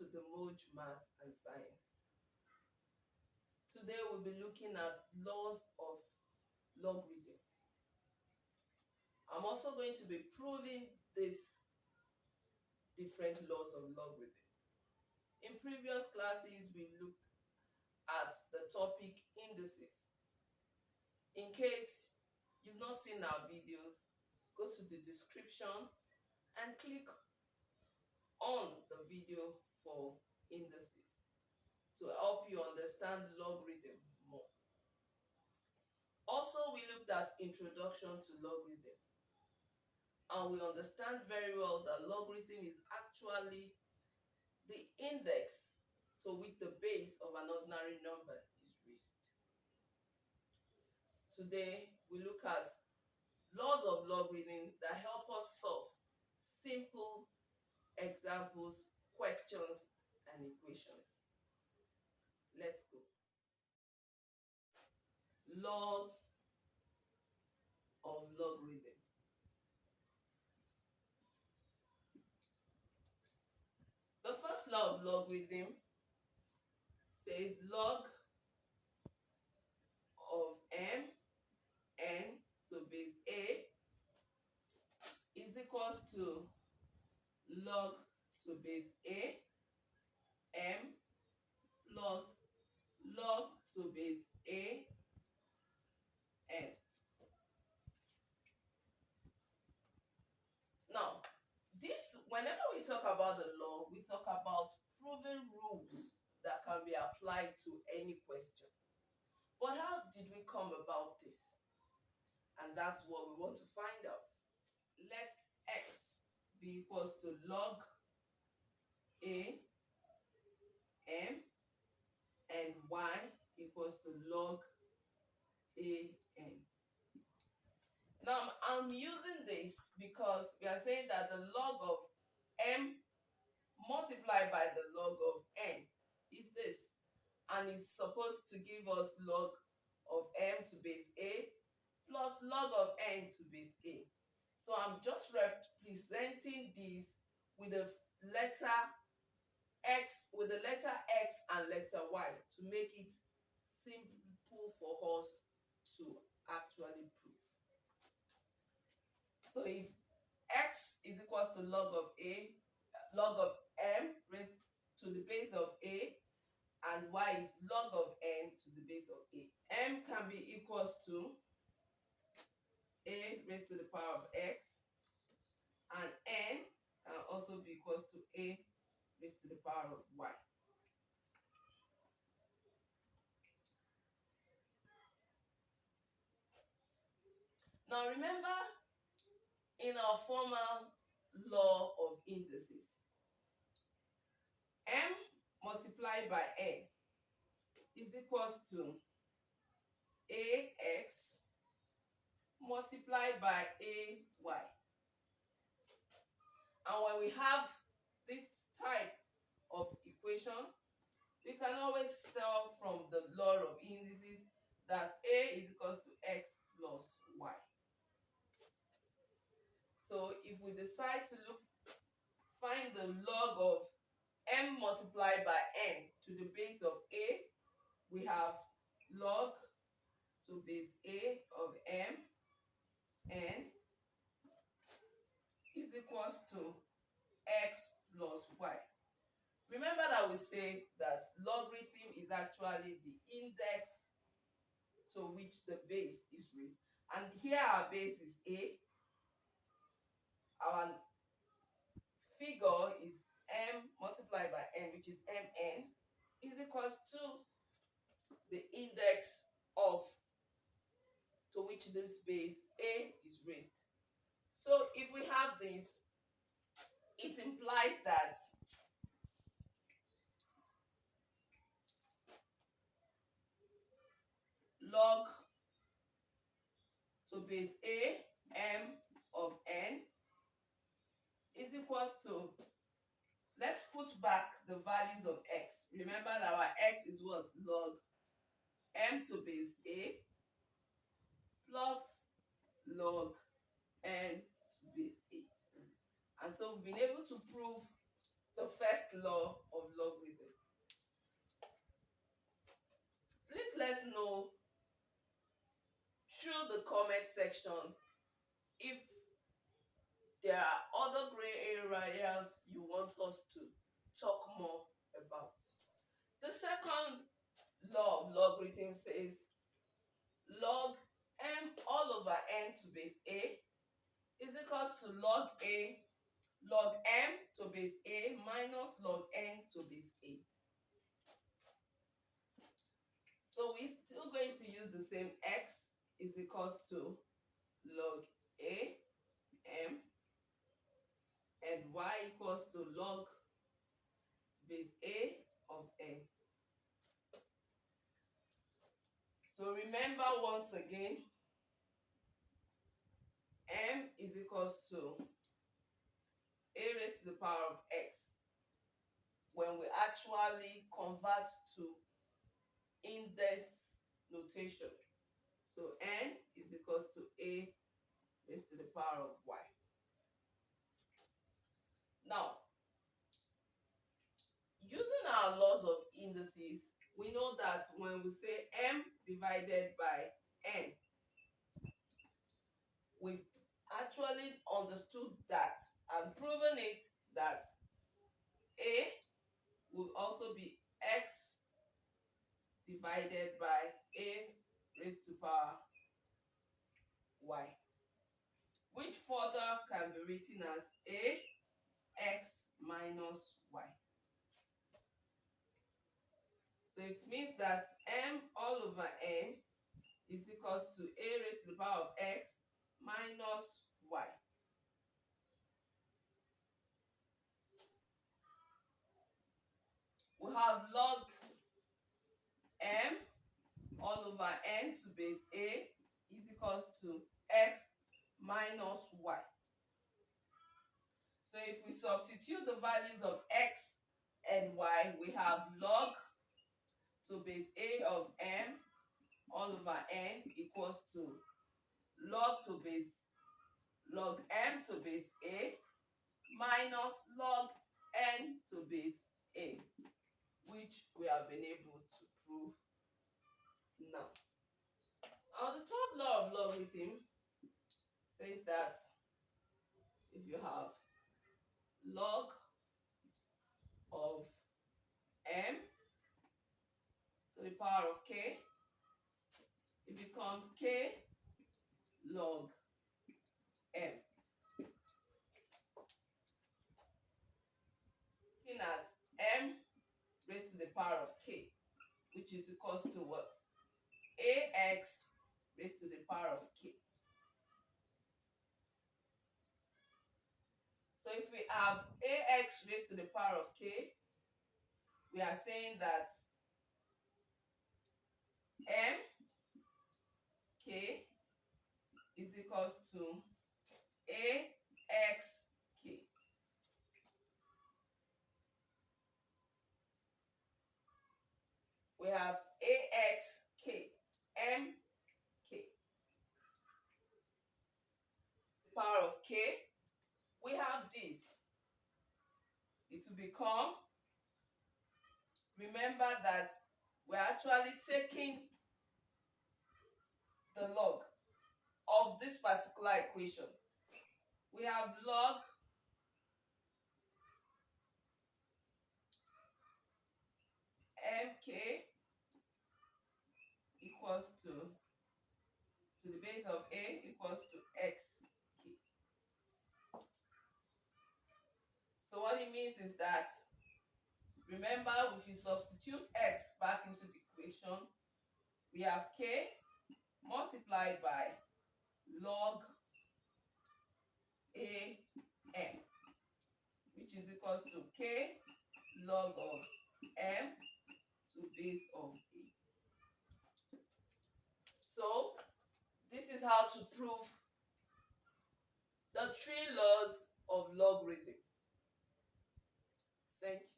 to the Moj Maths and Science. Today we'll be looking at laws of logarithm. I'm also going to be proving these different laws of logarithm. In previous classes, we looked at the topic indices. In case you've not seen our videos, go to the description and click on the video for indices to help you understand logarithm more. Also, we looked at introduction to logarithm, and we understand very well that logarithm is actually the index to which the base of an ordinary number is raised. Today, we look at laws of logarithm that help us solve simple examples, questions, and equations. Let's go. Laws of logarithm. The first law of logarithm says log of n to base a is equals to log to base a m plus log to base a n. Now, whenever we talk about the law, we talk about proven rules that can be applied to any question. But how did we come about this? And that's what we want to find out. Let x be equals to log a m and y equals to log a n. Now I'm using this because we are saying that the log of m multiplied by the log of n is this, and it's supposed to give us log of m to base a plus log of n to base a. So I'm just representing this with the letter x and letter y to make it simple for us to actually prove. So if x is equals to log of m raised to the base of a, and y is log of n to the base of a, m can be equals to a raised to the power of x, and n can also be equals to a raised to the power of y. Now remember, in our formal law of indices, m multiplied by n is equals to ax multiplied by ay. And when we have this type of equation, we can always tell from the law of indices that a is equals to x plus y. So if we decide to find the log of m multiplied by n to the base of a, we have log to base a of m n is equals to x plus y. Remember that we say that logarithm is actually the index to which the base is raised. And here our base is a. Our figure is m multiplied by n, which is mn, is equals to the index of to which this base a is raised. So if we have this, it implies that log to base a m of n is equals to, let's put back the values of x. Remember that our x is what? Log m to base a plus log n to base a. And so we've been able to prove the first law of logarithm. Please let us know through the comment section if there are other gray areas you want us to talk more about. The second law of logarithm says log m all over n to base a is equals to log m to base a minus log n to base a. So we're still going to use the same x is equals to log a m and y equals to log base a of n. So remember once again, m is equals to a raised to the power of x when we actually convert to index notation. So n is equals to a raised to the power of y. Now, using our laws of indices, we know that when we say m divided by n, we've actually understood that and proven it that a will also be x divided by a raised to power y, which further can be written as a x minus y. So it means that m all over n is equals to a raised to the power of x minus y. We have log m all over n to base a is equals to x minus y. So if we substitute the values of x and y, we have log to base a of m all over n equals to log m to base a minus log n to base a, which we have been able to prove now. Now the third law of logarithm says that if you have log of m to the power of k, it becomes k log m. Looking at m raised to the power of k, which is equals to what? Ax raised to the power of k. So if we have ax raised to the power of k, we are saying that m k is equals to ax k. We have ax k, m k. The power of k, we have this. It will become, remember that we're actually taking the log of this particular equation. We have log mk equals to the base of a equals to xk. So what it means is that, remember, if you substitute x back into the equation, we have k multiplied by log a m, which is equals to k log of m to base of a. So this is how to prove the three laws of logarithm. Thank you.